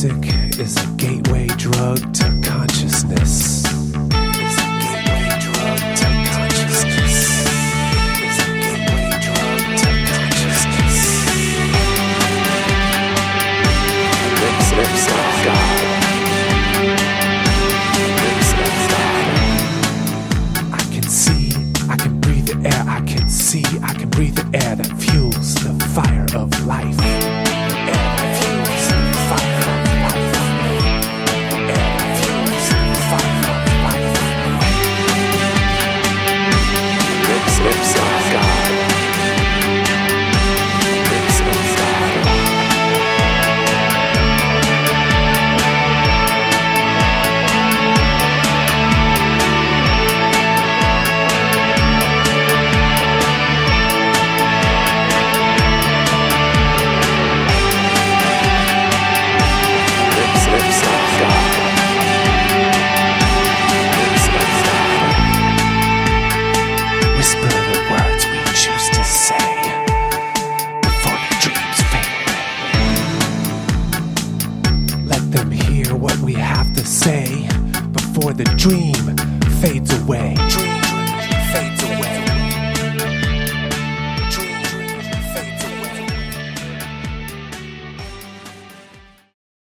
Music is a gateway drug to consciousness. It's a gateway drug to consciousness. It's a gateway drug to consciousness. Lips of God. Lips of God. I can see, I can breathe the air. I can see, I can breathe the air that fuels the fire of life. Lips of God. Lips of God. Lips of God. Lips of God. Whisper the words we choose to say before the dreams fade away. Let them hear what we have to say before the dream fades away. Dream fades away.